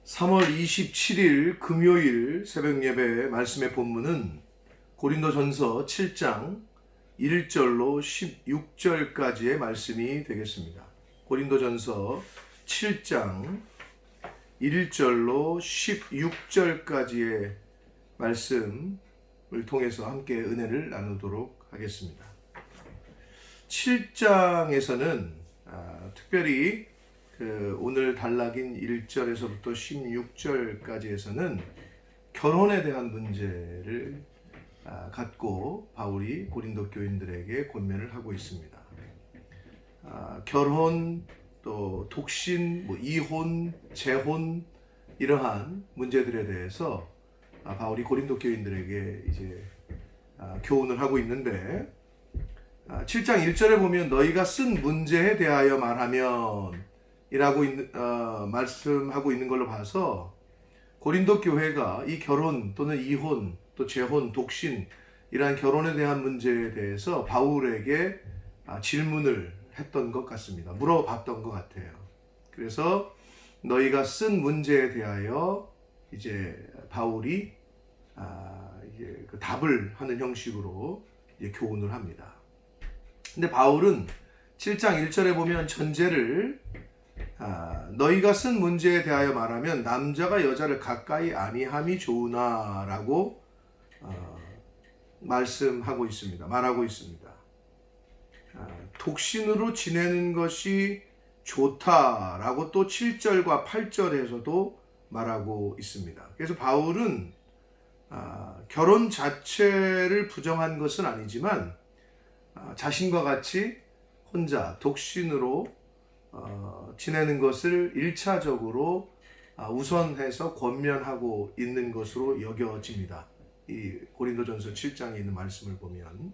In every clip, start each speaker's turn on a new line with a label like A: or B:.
A: 3월 27일 금요일 새벽 예배 말씀의 본문은 고린도전서 7장 1절로 16절까지의 말씀이 되겠습니다. 고린도전서 7장 1절로 16절까지의 말씀을 통해서 함께 은혜를 나누도록 하겠습니다. 7장에서는 특별히 오늘 단락인 1절에서부터 16절까지에서는 결혼에 대한 문제를 갖고 바울이 고린도 교인들에게 권면을 하고 있습니다. 결혼, 또 독신, 이혼, 재혼 이러한 문제들에 대해서 바울이 고린도 교인들에게 이제 교훈을 하고 있는데 7장 1절에 보면 너희가 쓴 문제에 대하여 말하면 이라고 말씀하고 있는 걸로 봐서 고린도 교회가 이 결혼 또는 이혼 또 재혼, 독신 이러한 결혼에 대한 문제에 대해서 바울에게 질문을 했던 것 같습니다. 물어봤던 것 같아요. 그래서 너희가 쓴 문제에 대하여 이제 바울이 이제 그 답을 하는 형식으로 이제 교훈을 합니다. 근데 바울은 7장 1절에 보면 전제를 너희가 쓴 문제에 대하여 말하면 남자가 여자를 가까이 아니함이 좋으나 라고 말하고 있습니다. 독신으로 지내는 것이 좋다라고 또 7절과 8절에서도 말하고 있습니다. 그래서 바울은 결혼 자체를 부정한 것은 아니지만 자신과 같이 혼자 독신으로 지내는 것을 1차적으로 우선해서 권면하고 있는 것으로 여겨집니다. 이 고린도전서 7장에 있는 말씀을 보면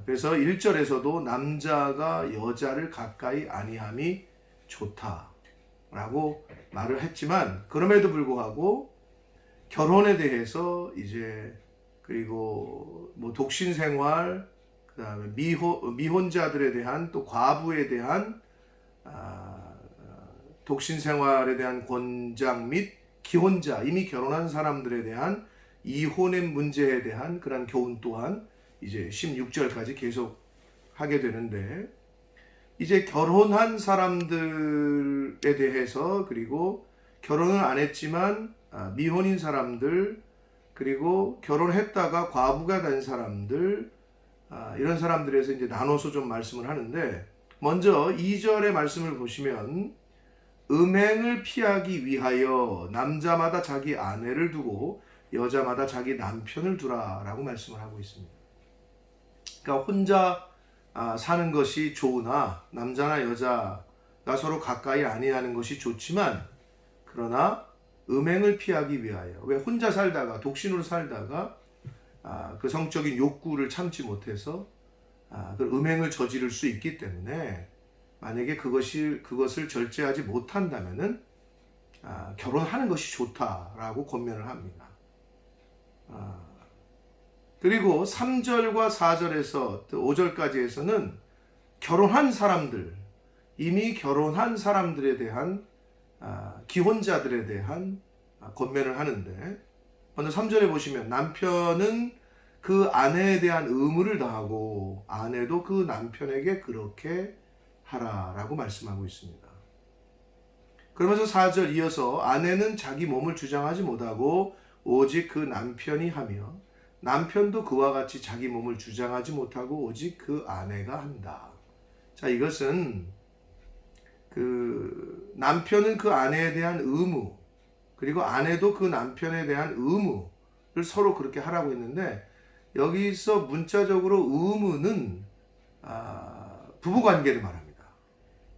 A: 그래서 1절에서도 남자가 여자를 가까이 아니함이 좋다라고 말을 했지만 그럼에도 불구하고 결혼에 대해서 이제 그리고 독신 생활 그다음에 미혼자들에 대한 또 과부에 대한 독신 생활에 대한 권장 및 기혼자 이미 결혼한 사람들에 대한 이혼의 문제에 대한 그런 교훈 또한 이제 16절까지 계속 하게 되는데 이제 결혼한 사람들에 대해서 그리고 결혼을 안 했지만 미혼인 사람들 그리고 결혼했다가 과부가 된 사람들 이런 사람들에서 이제 나눠서 좀 말씀을 하는데 먼저 2절의 말씀을 보시면 음행을 피하기 위하여 남자마다 자기 아내를 두고 여자마다 자기 남편을 두라라고 말씀을 하고 있습니다. 그러니까 혼자 사는 것이 좋으나 남자나 여자가 서로 가까이 아니하는 것이 좋지만 그러나 음행을 피하기 위하여 왜 혼자 살다가 독신으로 살다가 그 성적인 욕구를 참지 못해서 그 음행을 저지를 수 있기 때문에 만약에 그것을 절제하지 못한다면은 결혼하는 것이 좋다라고 권면을 합니다. 그리고 3절과 4절에서 5절까지에서는 결혼한 사람들 이미 결혼한 사람들에 대한 기혼자들에 대한 권면을 하는데 먼저 3절에 보시면 남편은 그 아내에 대한 의무를 다하고 아내도 그 남편에게 그렇게 하라라고 말씀하고 있습니다. 그러면서 4절 이어서 아내는 자기 몸을 주장하지 못하고 오직 그 남편이 하며 남편도 그와 같이 자기 몸을 주장하지 못하고 오직 그 아내가 한다. 자, 이것은 그 남편은 그 아내에 대한 의무 그리고 아내도 그 남편에 대한 의무를 서로 그렇게 하라고 했는데 여기서 문자적으로 의무는 부부관계를 말합니다.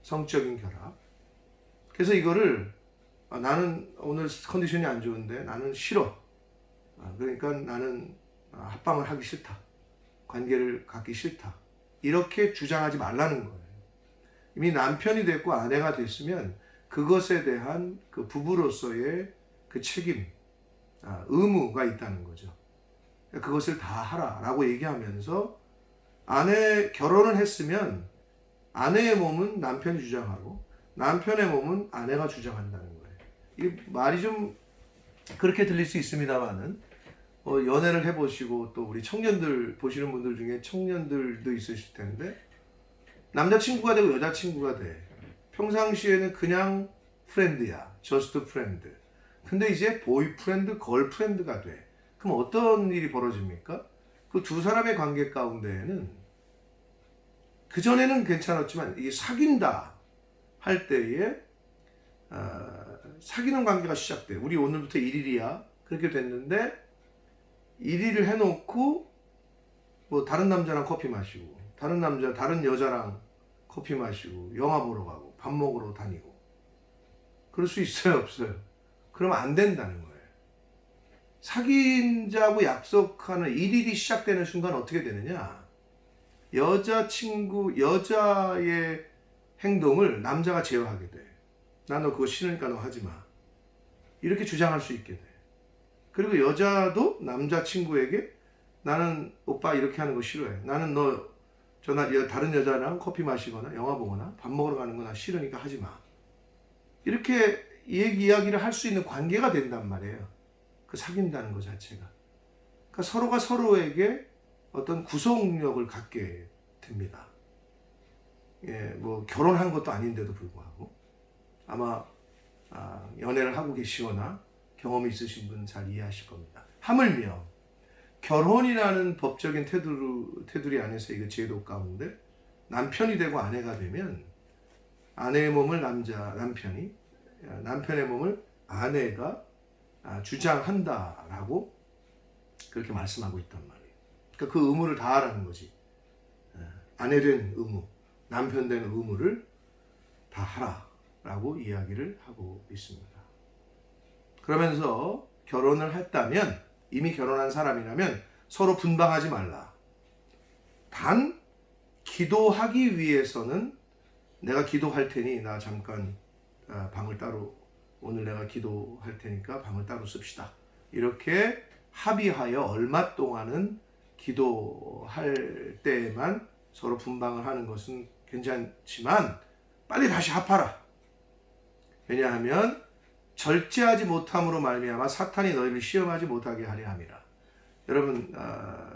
A: 성적인 결합. 그래서 이거를 나는 오늘 컨디션이 안 좋은데 나는 싫어. 그러니까 나는 합방을 하기 싫다. 관계를 갖기 싫다. 이렇게 주장하지 말라는 거예요. 이미 남편이 됐고 아내가 됐으면 그것에 대한 그 부부로서의 그 책임, 의무가 있다는 거죠. 그것을 다 하라라고 얘기하면서 결혼을 했으면 아내의 몸은 남편이 주장하고 남편의 몸은 아내가 주장한다는 거예요. 이 말이 좀 그렇게 들릴 수 있습니다만은 연애를 해보시고 또 우리 청년들 보시는 분들 중에 청년들도 있으실 텐데 남자친구가 되고 여자친구가 돼. 평상시에는 그냥 프렌드야. 저스트 프렌드. 근데 이제 보이프렌드, 걸프렌드가 돼. 그럼 어떤 일이 벌어집니까? 그 두 사람의 관계 가운데에는 그전에는 괜찮았지만 이게 사귄다 할 때에 사귀는 관계가 시작돼. 우리 오늘부터 1일이야. 그렇게 됐는데 1일을 해놓고 뭐 다른 남자랑 커피 마시고 다른 남자, 다른 여자랑 커피 마시고 영화 보러 가고 밥 먹으러 다니고 그럴 수 있어요, 없어요? 그러면 안 된다는 거예요. 사귄다고 약속하는 1일이 시작되는 순간 어떻게 되느냐? 여자의 행동을 남자가 제어하게 돼. 나 너 그거 싫으니까 너 하지 마. 이렇게 주장할 수 있게 돼. 그리고 여자도 남자친구에게 나는 오빠 이렇게 하는 거 싫어해. 나는 다른 여자랑 커피 마시거나 영화 보거나 밥 먹으러 가는 거 나 싫으니까 하지 마. 이렇게 이야기를 할 수 있는 관계가 된단 말이에요. 그 사귄다는 것 자체가. 그러니까 서로가 서로에게 어떤 구속력을 갖게 됩니다. 예, 뭐 결혼한 것도 아닌데도 불구하고 아마 연애를 하고 계시거나 경험이 있으신 분 잘 이해하실 겁니다. 하물며 결혼이라는 법적인 테두리 안에서 이거 제도 가운데 남편이 되고 아내가 되면 아내의 몸을 남편이 남편의 몸을 아내가 주장한다라고 그렇게 말씀하고 있단 말이에요. 그러니까 그 의무를 다하라는 거지. 아내 된 의무, 남편 된 의무를 다 하라라고 이야기를 하고 있습니다. 그러면서 결혼을 했다면, 이미 결혼한 사람이라면 서로 분방하지 말라. 단 기도하기 위해서는 내가 기도할 테니 나 잠깐 방을 따로, 오늘 내가 기도할 테니까 방을 따로 씁시다. 이렇게 합의하여 얼마 동안은 기도할 때에만 서로 분방을 하는 것은 괜찮지만 빨리 다시 합하라. 왜냐하면 절제하지 못함으로 말미암아 사탄이 너희를 시험하지 못하게 하려 함이라. 여러분,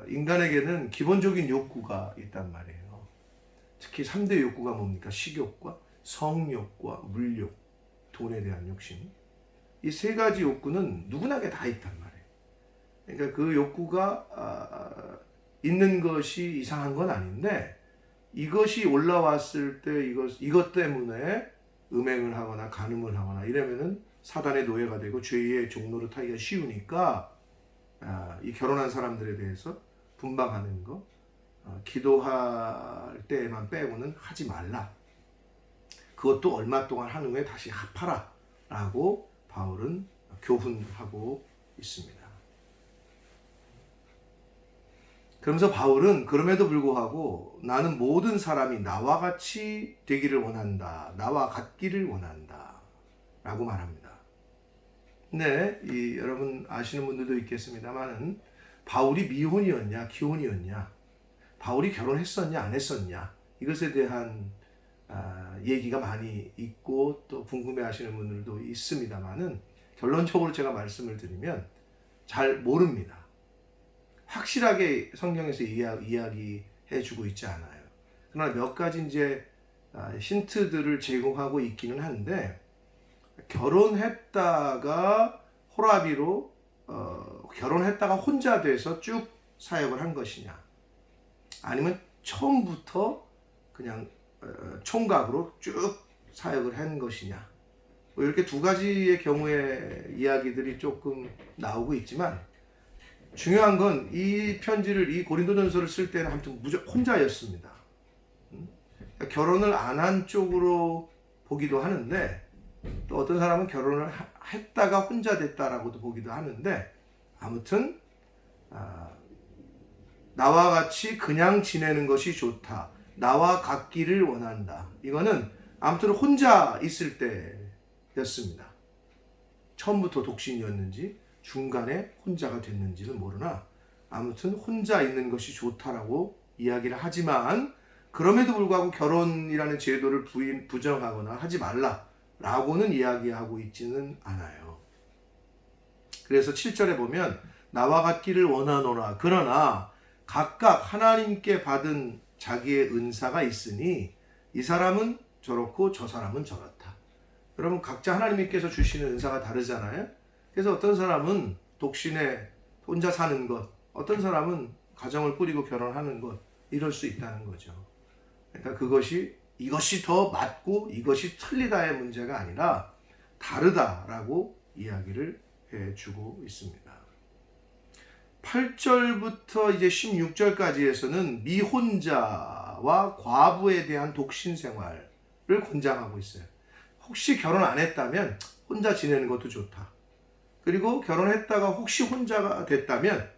A: 인간에게는 기본적인 욕구가 있단 말이에요. 특히 3대 욕구가 뭡니까? 식욕과 성욕과 물욕, 돈에 대한 욕심. 이 세 가지 욕구는 누구나게 다 있단 말이에요. 그러니까 그 욕구가 있는 것이 이상한 건 아닌데, 이것이 올라왔을 때 이것 때문에 음행을 하거나 간음을 하거나 이러면은 사단의 노예가 되고 죄의 종로로 타기가 쉬우니까 이 결혼한 사람들에 대해서 분방하는 거, 기도할 때만 빼고는 하지 말라. 그것도 얼마 동안 한 후에 다시 합하라 라고 바울은 교훈하고 있습니다. 그러면서 바울은 그럼에도 불구하고 나는 모든 사람이 나와 같이 되기를 원한다. 나와 같기를 원한다. 라고 말합니다. 근데 여러분 아시는 분들도 있겠습니다만은 바울이 미혼이었냐 기혼이었냐, 바울이 결혼했었냐 안 했었냐, 이것에 대한 얘기가 많이 있고 또 궁금해하시는 분들도 있습니다만은 결론적으로 제가 말씀을 드리면 잘 모릅니다. 확실하게 성경에서 이야기해 주고 있지 않아요. 그러나 몇 가지 이제 힌트들을 제공하고 있기는 한데, 결혼했다가 호라비로 결혼했다가 혼자 돼서 쭉 사역을 한 것이냐, 아니면 처음부터 그냥 총각으로 쭉 사역을 한 것이냐, 뭐 이렇게 두 가지의 경우의 이야기들이 조금 나오고 있지만, 중요한 건 이 편지를, 이 고린도전서를 쓸 때는 아무튼 무조건 혼자였습니다. 결혼을 안 한 쪽으로 보기도 하는데, 또 어떤 사람은 결혼을 했다가 혼자 됐다라고도 보기도 하는데, 아무튼 나와 같이 그냥 지내는 것이 좋다. 나와 같기를 원한다. 이거는 아무튼 혼자 있을 때였습니다. 처음부터 독신이었는지 중간에 혼자가 됐는지는 모르나 아무튼 혼자 있는 것이 좋다라고 이야기를 하지만, 그럼에도 불구하고 결혼이라는 제도를 부정하거나 하지 말라 라고는 이야기하고 있지는 않아요. 그래서 7절에 보면 나와 같기를 원하노라. 그러나 각각 하나님께 받은 자기의 은사가 있으니 이 사람은 저렇고 저 사람은 저렇다. 여러분 각자 하나님께서 주시는 은사가 다르잖아요. 그래서 어떤 사람은 독신에 혼자 사는 것, 어떤 사람은 가정을 꾸리고 결혼하는 것, 이럴 수 있다는 거죠. 그러니까 이것이 더 맞고 이것이 틀리다의 문제가 아니라 다르다라고 이야기를 해주고 있습니다. 8절부터 이제 16절까지에서는 미혼자와 과부에 대한 독신 생활을 권장하고 있어요. 혹시 결혼 안 했다면 혼자 지내는 것도 좋다. 그리고 결혼했다가 혹시 혼자가 됐다면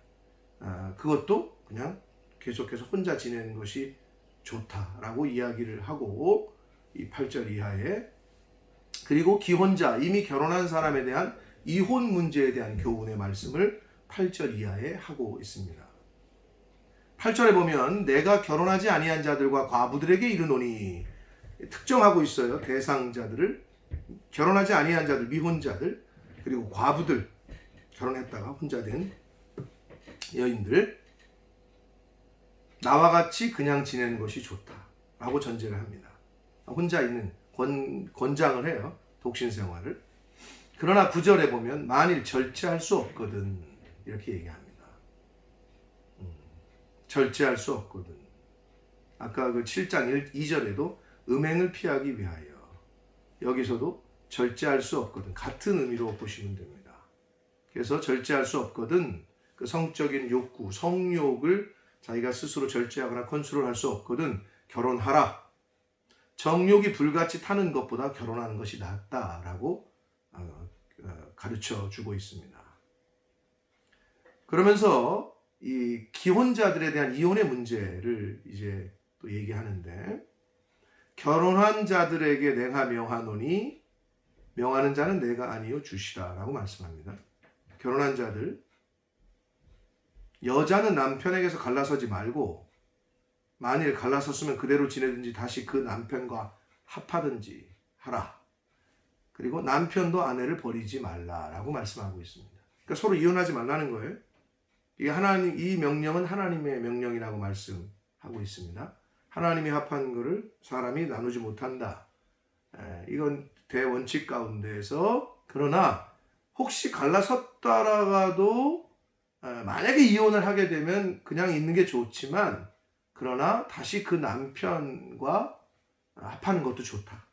A: 그것도 그냥 계속해서 혼자 지내는 것이 좋다라고 이야기를 하고, 이 8절 이하에 그리고 기혼자, 이미 결혼한 사람에 대한 이혼 문제에 대한 교훈의 말씀을 8절 이하에 하고 있습니다. 8절에 보면 내가 결혼하지 아니한 자들과 과부들에게 이르노니, 특정하고 있어요. 대상자들을, 결혼하지 아니한 자들, 미혼자들, 그리고 과부들, 결혼했다가 혼자 된 여인들, 나와 같이 그냥 지내는 것이 좋다라고 전제를 합니다. 혼자 있는 권장을 해요. 독신 생활을. 그러나 9절에 보면 만일 절제할 수 없거든 이렇게 얘기합니다. 절제할 수 없거든. 아까 그 7장 2절에도 음행을 피하기 위하여, 여기서도 절제할 수 없거든, 같은 의미로 보시면 됩니다. 그래서 절제할 수 없거든, 그 성적인 욕구, 성욕을 자기가 스스로 절제하거나 컨트롤할 수 없거든 결혼하라. 정욕이 불같이 타는 것보다 결혼하는 것이 낫다라고 가르쳐 주고 있습니다. 그러면서 이 기혼자들에 대한 이혼의 문제를 이제 또 얘기하는데, 결혼한 자들에게 내가 명하노니 명하는 자는 내가 아니요 주시라라고 말씀합니다. 결혼한 자들, 여자는 남편에게서 갈라서지 말고, 만일 갈라섰으면 그대로 지내든지 다시 그 남편과 합하든지 하라. 그리고 남편도 아내를 버리지 말라라고 말씀하고 있습니다. 그러니까 서로 이혼하지 말라는 거예요. 이 명령은 하나님의 명령이라고 말씀하고 있습니다. 하나님이 합한 것을 사람이 나누지 못한다. 이건 대원칙 가운데에서, 그러나 혹시 갈라섰다라도 만약에 이혼을 하게 되면 그냥 있는 게 좋지만, 그러나 다시 그 남편과 합하는 것도 좋다.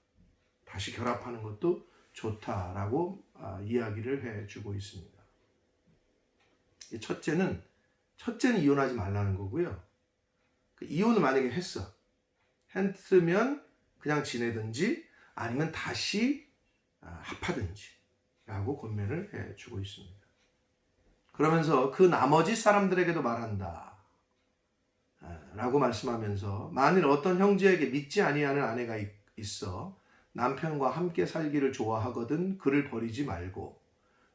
A: 다시 결합하는 것도 좋다라고 이야기를 해주고 있습니다. 첫째는 이혼하지 말라는 거고요. 이혼을 만약에 했으면 그냥 지내든지 아니면 다시 합하든지 라고 권면을 해주고 있습니다. 그러면서 그 나머지 사람들에게도 말한다 라고 말씀하면서, 만일 어떤 형제에게 믿지 아니하는 아내가 있어 남편과 함께 살기를 좋아하거든 그를 버리지 말고,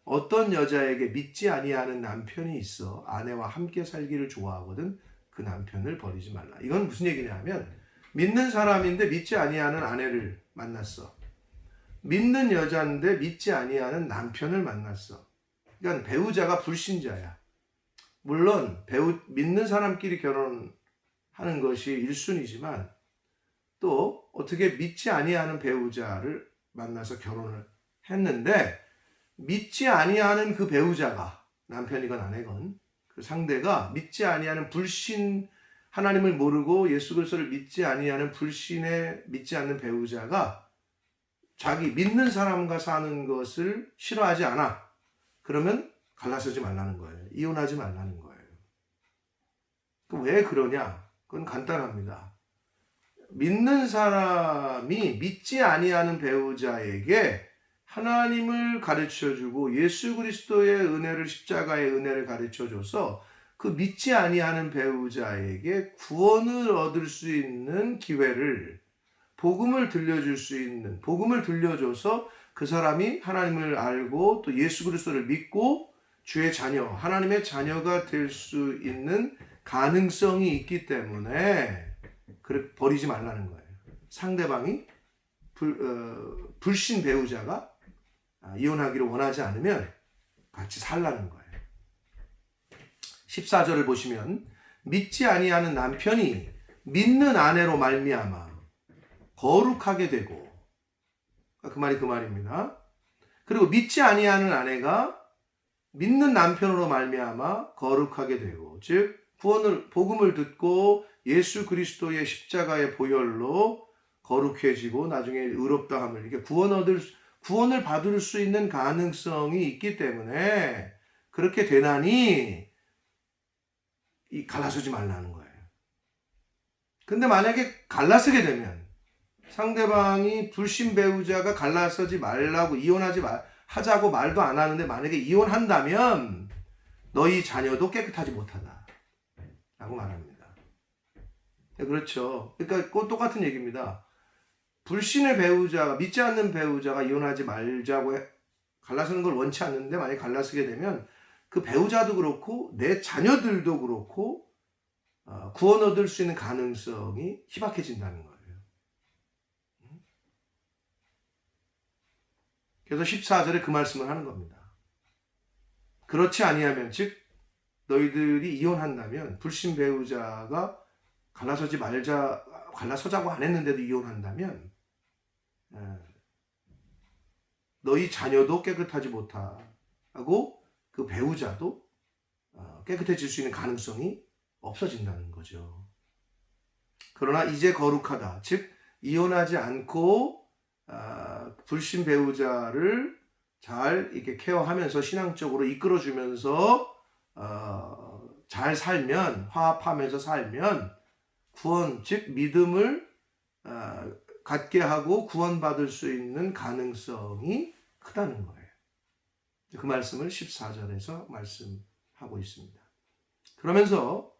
A: 어떤 여자에게 믿지 아니하는 남편이 있어 아내와 함께 살기를 좋아하거든 그 남편을 버리지 말라. 이건 무슨 얘기냐면, 믿는 사람인데 믿지 아니하는 아내를 만났어. 믿는 여자인데 믿지 아니하는 남편을 만났어. 그러니까 배우자가 불신자야. 물론 믿는 사람끼리 결혼하는 것이 1순위지만 또 어떻게 믿지 아니하는 배우자를 만나서 결혼을 했는데, 믿지 아니하는 그 배우자가, 남편이건 아내건 그 상대가 믿지 아니하는 불신, 하나님을 모르고 예수 그리스도를 믿지 아니하는 믿지 않는 배우자가 자기 믿는 사람과 사는 것을 싫어하지 않아. 그러면 갈라서지 말라는 거예요. 이혼하지 말라는 거예요. 왜 그러냐? 그건 간단합니다. 믿는 사람이 믿지 아니하는 배우자에게 하나님을 가르쳐주고 예수 그리스도의 은혜를, 십자가의 은혜를 가르쳐줘서 그 믿지 아니하는 배우자에게 구원을 얻을 수 있는 기회를, 복음을 들려줄 수 있는, 복음을 들려줘서 그 사람이 하나님을 알고 또 예수 그리스도를 믿고 주의 자녀, 하나님의 자녀가 될 수 있는 가능성이 있기 때문에 버리지 말라는 거예요. 상대방이 불신 배우자가 이혼하기를 원하지 않으면 같이 살라는 거예요. 14절을 보시면 믿지 아니하는 남편이 믿는 아내로 말미암아 거룩하게 되고, 그 말이 그 말입니다. 그리고 믿지 아니하는 아내가 믿는 남편으로 말미암아 거룩하게 되고, 즉 복음을 듣고 예수 그리스도의 십자가의 보혈로 거룩해지고 나중에 의롭다함을, 이게 구원을 받을 수 있는 가능성이 있기 때문에 그렇게 되나니 갈라서지 말라는 거예요. 근데 만약에 갈라서게 되면, 상대방이 불신 배우자가 갈라서지 말라고 하자고 말도 안 하는데 만약에 이혼한다면 너희 자녀도 깨끗하지 못하다 라고 말합니다. 그렇죠. 그러니까 똑같은 얘기입니다. 불신의 배우자가, 믿지 않는 배우자가 이혼하지 말자고 갈라서는 걸 원치 않는데 만약에 갈라서게 되면 그 배우자도 그렇고 내 자녀들도 그렇고 구원 얻을 수 있는 가능성이 희박해진다는 거예요. 그래서 14절에 그 말씀을 하는 겁니다. 그렇지 아니하면, 즉 너희들이 이혼한다면, 불신 배우자가 갈라서자고 안 했는데도 이혼한다면 너희 자녀도 깨끗하지 못하고 그 배우자도 깨끗해질 수 있는 가능성이 없어진다는 거죠. 그러나 이제 거룩하다, 즉 이혼하지 않고 불신 배우자를 잘 이렇게 케어하면서 신앙적으로 이끌어주면서 잘 살면, 화합하면서 살면 구원, 즉 믿음을 갖게 하고 구원받을 수 있는 가능성이 크다는 거예요. 그 말씀을 14절에서 말씀하고 있습니다. 그러면서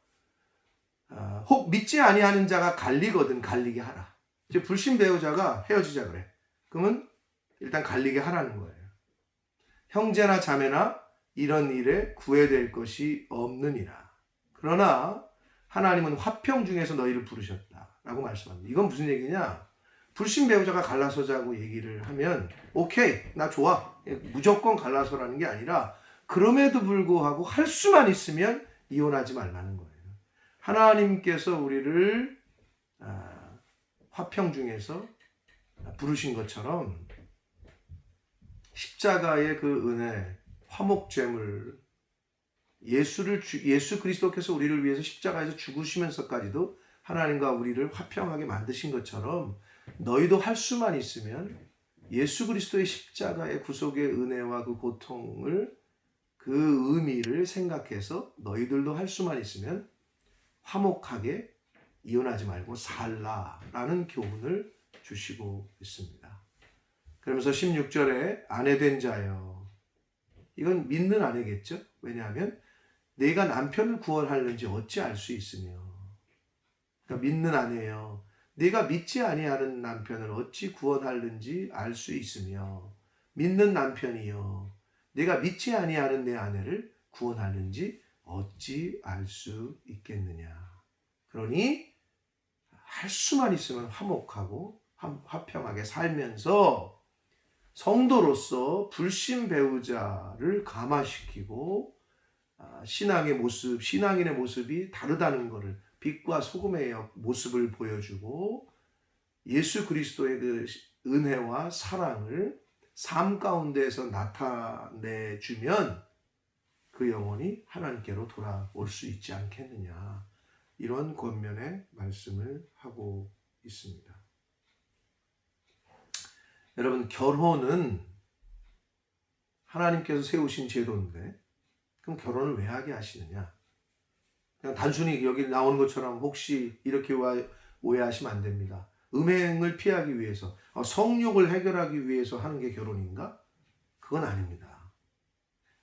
A: 혹 믿지 아니하는 자가 갈리거든 갈리게 하라. 즉 불신 배우자가 헤어지자 그래. 그러면 일단 갈리게 하라는 거예요. 형제나 자매나 이런 일에 구애될 것이 없느니라. 그러나 하나님은 화평 중에서 너희를 부르셨다라고 말씀합니다. 이건 무슨 얘기냐? 불신 배우자가 갈라서자고 얘기를 하면 오케이, 나 좋아, 무조건 갈라서라는 게 아니라 그럼에도 불구하고 할 수만 있으면 이혼하지 말라는 거예요. 하나님께서 우리를 화평 중에서 부르신 것처럼 십자가의 그 은혜, 화목제물, 예수 그리스도께서 우리를 위해서 십자가에서 죽으시면서까지도 하나님과 우리를 화평하게 만드신 것처럼 너희도 할 수만 있으면 예수 그리스도의 십자가의 구속의 은혜와 그 고통을, 그 의미를 생각해서 너희들도 할 수만 있으면 화목하게 이혼하지 말고 살라라는 교훈을 주시고 있습니다. 그러면서 16절에 아내된 자여, 이건 믿는 아내겠죠. 왜냐하면 내가 남편을 구원하려는지 어찌 알 수 있으며, 그러니까 믿는 아내여, 네가 믿지 아니하는 남편을 어찌 구원하는지 알 수 있으며, 믿는 남편이여, 네가 믿지 아니하는 내 아내를 구원하는지 어찌 알 수 있겠느냐. 그러니 할 수만 있으면 화목하고 화평하게 살면서 성도로서 불신 배우자를 감화시키고 신앙의 모습, 신앙인의 모습이 다르다는 것을, 빛과 소금의 모습을 보여주고 예수 그리스도의 그 은혜와 사랑을 삶 가운데에서 나타내주면 그 영혼이 하나님께로 돌아올 수 있지 않겠느냐, 이런 권면의 말씀을 하고 있습니다. 여러분, 결혼은 하나님께서 세우신 제도인데 그럼 결혼을 왜 하게 하시느냐? 그냥 단순히 여기 나오는 것처럼 혹시 이렇게 오해하시면 안 됩니다. 음행을 피하기 위해서, 성욕을 해결하기 위해서 하는 게 결혼인가? 그건 아닙니다.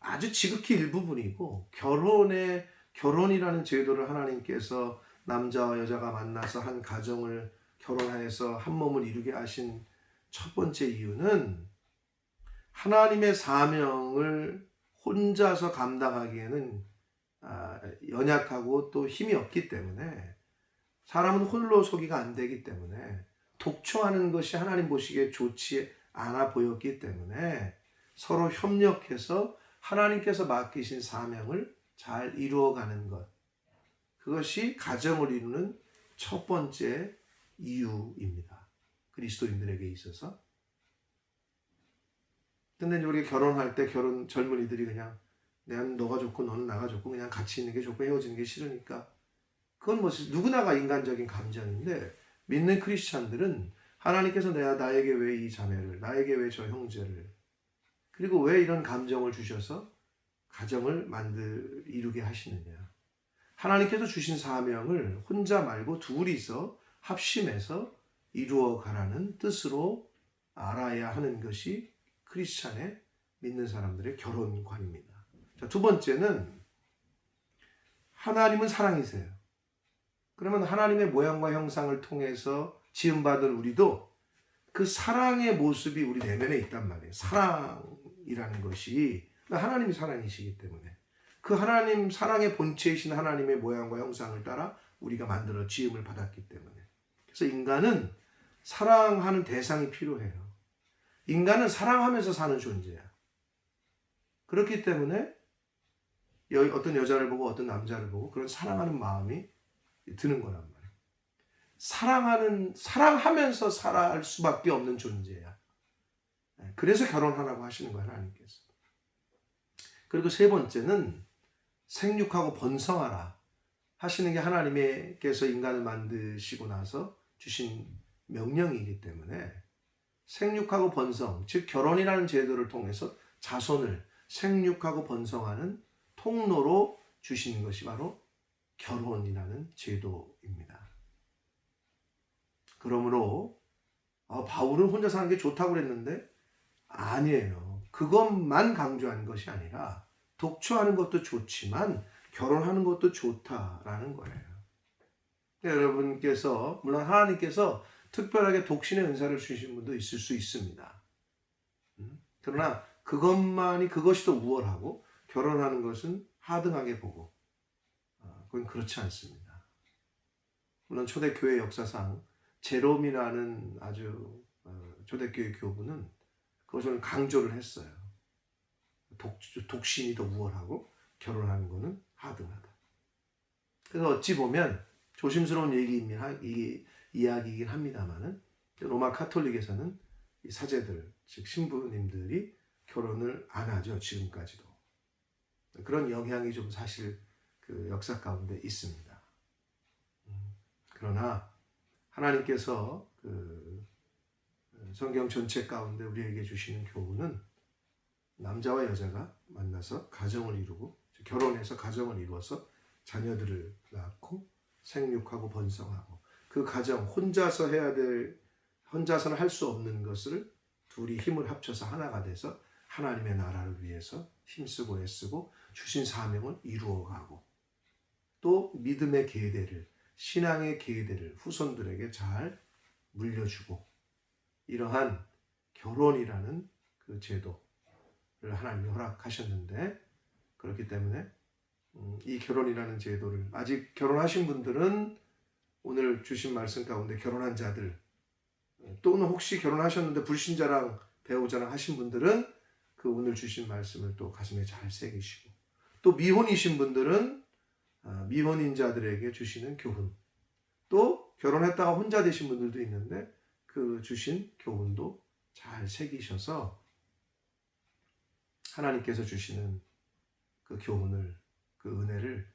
A: 아주 지극히 일부분이고, 결혼이라는 제도를 하나님께서 남자와 여자가 만나서 한 가정을 결혼해서 한 몸을 이루게 하신 첫 번째 이유는 하나님의 사명을 혼자서 감당하기에는 연약하고 또 힘이 없기 때문에, 사람은 홀로 서기가 안 되기 때문에 독초하는 것이 하나님 보시기에 좋지 않아 보였기 때문에 서로 협력해서 하나님께서 맡기신 사명을 잘 이루어가는 것, 그것이 가정을 이루는 첫 번째 이유입니다. 그리스도인들에게 있어서. 근데 우리가 결혼할 때 젊은이들이 그냥 내가 너가 좋고 너는 나가 좋고 그냥 같이 있는 게 좋고 헤어지는 게 싫으니까, 그건 뭐 누구나가 인간적인 감정인데, 믿는 크리스찬들은 하나님께서 나에게 왜 이 자매를, 나에게 왜 저 형제를, 그리고 왜 이런 감정을 주셔서 가정을 이루게 하시느냐. 하나님께서 주신 사명을 혼자 말고 둘이서 합심해서 이루어 가라는 뜻으로 알아야 하는 것이 크리스찬의 믿는 사람들의 결혼관입니다. 자, 두 번째는 하나님은 사랑이세요. 그러면 하나님의 모양과 형상을 통해서 지음받은 우리도 그 사랑의 모습이 우리 내면에 있단 말이에요. 사랑이라는 것이 하나님이 사랑이시기 때문에 그 하나님 사랑의 본체이신 하나님의 모양과 형상을 따라 우리가 만들어 지음을 받았기 때문에, 그래서 인간은 사랑하는 대상이 필요해요. 인간은 사랑하면서 사는 존재야. 그렇기 때문에 어떤 여자를 보고 어떤 남자를 보고 그런 사랑하는 마음이 드는 거란 말이에요. 사랑하면서 살아갈 수밖에 없는 존재야. 그래서 결혼하라고 하시는 거야, 하나님께서. 그리고 세 번째는 생육하고 번성하라 하시는 게 하나님께서 인간을 만드시고 나서 주신 명령이기 때문에, 생육하고 번성, 즉 결혼이라는 제도를 통해서 자손을 생육하고 번성하는 통로로 주시는 것이 바로 결혼이라는 제도입니다. 그러므로 바울은 혼자 사는 게 좋다고 그랬는데 아니에요. 그것만 강조한 것이 아니라 독초하는 것도 좋지만 결혼하는 것도 좋다라는 거예요. 여러분께서, 물론 하나님께서 특별하게 독신의 은사를 주신 분도 있을 수 있습니다. 그러나 그것이 더 우월하고 결혼하는 것은 하등하게 보고, 그건 그렇지 않습니다. 물론 초대교회 역사상 제롬이라는 아주 초대교회 교부는 그것을 강조를 했어요. 독신이 더 우월하고 결혼하는 것은 하등하다. 그래서 어찌 보면 조심스러운 이야기이긴 합니다만은, 로마 카톨릭에서는 이 사제들, 즉 신부님들이 결혼을 안 하죠. 지금까지도. 그런 영향이 좀 사실 그 역사 가운데 있습니다. 그러나 하나님께서 그 성경 전체 가운데 우리에게 주시는 교훈은 남자와 여자가 만나서 가정을 이루고, 결혼해서 가정을 이루어서 자녀들을 낳고 생육하고 번성하고, 그 가정 혼자서는 할 수 없는 것을 둘이 힘을 합쳐서 하나가 돼서 하나님의 나라를 위해서 힘쓰고 애쓰고 주신 사명을 이루어가고, 또 믿음의 계대를, 신앙의 계대를 후손들에게 잘 물려주고, 이러한 결혼이라는 그 제도를 하나님이 허락하셨는데, 그렇기 때문에 이 결혼이라는 제도를, 아직 결혼하신 분들은 오늘 주신 말씀 가운데 결혼한 자들, 또는 혹시 결혼하셨는데 불신자랑 배우자랑 하신 분들은 그 오늘 주신 말씀을 또 가슴에 잘 새기시고, 또 미혼이신 분들은 미혼인 자들에게 주시는 교훈, 또 결혼했다가 혼자 되신 분들도 있는데 그 주신 교훈도 잘 새기셔서 하나님께서 주시는 그 교훈을, 그 은혜를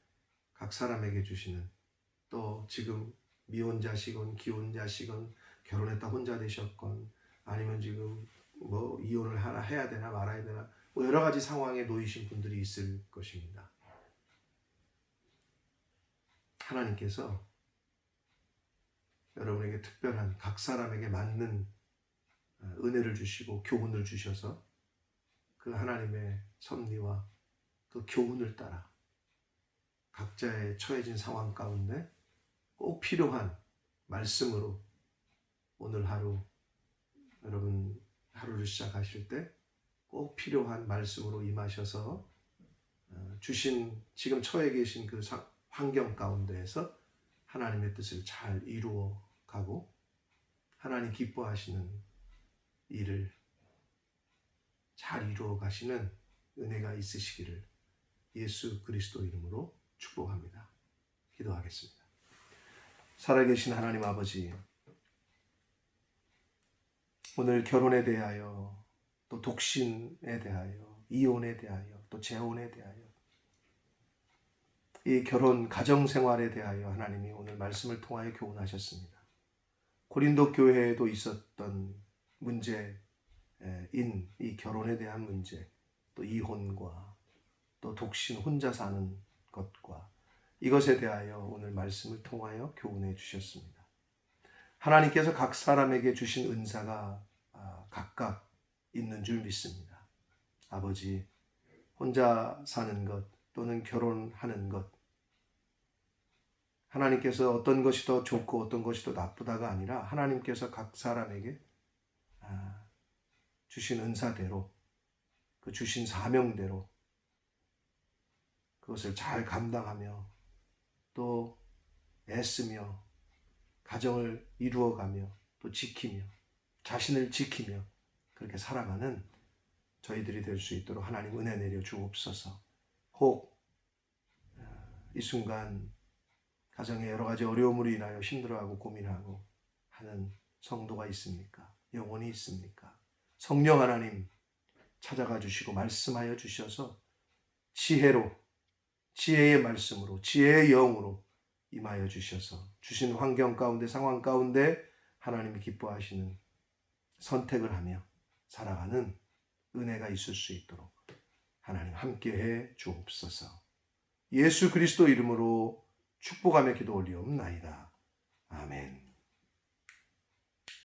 A: 각 사람에게 주시는, 또 지금 미혼자시건 기혼자시건 결혼했다 혼자 되셨건 아니면 지금 뭐 이혼을 해야 되나 말아야 되나 뭐 여러 가지 상황에 놓이신 분들이 있을 것입니다. 하나님께서 여러분에게 특별한, 각 사람에게 맞는 은혜를 주시고 교훈을 주셔서 그 하나님의 섭리와 그 교훈을 따라 각자의 처해진 상황 가운데 꼭 필요한 말씀으로 오늘 하루, 여러분 하루를 시작하실 때 꼭 필요한 말씀으로 임하셔서 주신, 지금 처해 계신 그 환경 가운데에서 하나님의 뜻을 잘 이루어 가고 하나님 기뻐하시는 일을 잘 이루어 가시는 은혜가 있으시기를 예수 그리스도 이름으로 축복합니다. 기도하겠습니다. 살아계신 하나님 아버지, 오늘 결혼에 대하여, 또 독신에 대하여, 이혼에 대하여, 또 재혼에 대하여, 이 결혼 가정 생활에 대하여 하나님이 오늘 말씀을 통하여 교훈하셨습니다. 고린도 교회에도 있었던 문제인 이 결혼에 대한 문제, 또 이혼과 또 독신 혼자 사는 것과 이것에 대하여 오늘 말씀을 통하여 교훈해 주셨습니다. 하나님께서 각 사람에게 주신 은사가 각각 있는 줄 믿습니다. 아버지, 혼자 사는 것 또는 결혼하는 것, 하나님께서 어떤 것이 더 좋고 어떤 것이 더 나쁘다가 아니라 하나님께서 각 사람에게 주신 은사대로, 그 주신 사명대로 그것을 잘 감당하며 또 애쓰며 가정을 이루어가며 또 지키며 자신을 지키며 그렇게 살아가는 저희들이 될 수 있도록 하나님 은혜 내려 주옵소서. 혹 이 순간 가정에 여러 가지 어려움으로 인하여 힘들어하고 고민하고 하는 성도가 있습니까? 영혼이 있습니까? 성령 하나님 찾아가 주시고 말씀하여 주셔서 지혜로, 지혜의 말씀으로, 지혜의 영으로 임하여 주셔서 주신 환경 가운데, 상황 가운데 하나님이 기뻐하시는 선택을 하며 살아가는 은혜가 있을 수 있도록 하나님 함께해 주옵소서. 예수 그리스도 이름으로 축복하며 기도 올리옵나이다. 아멘.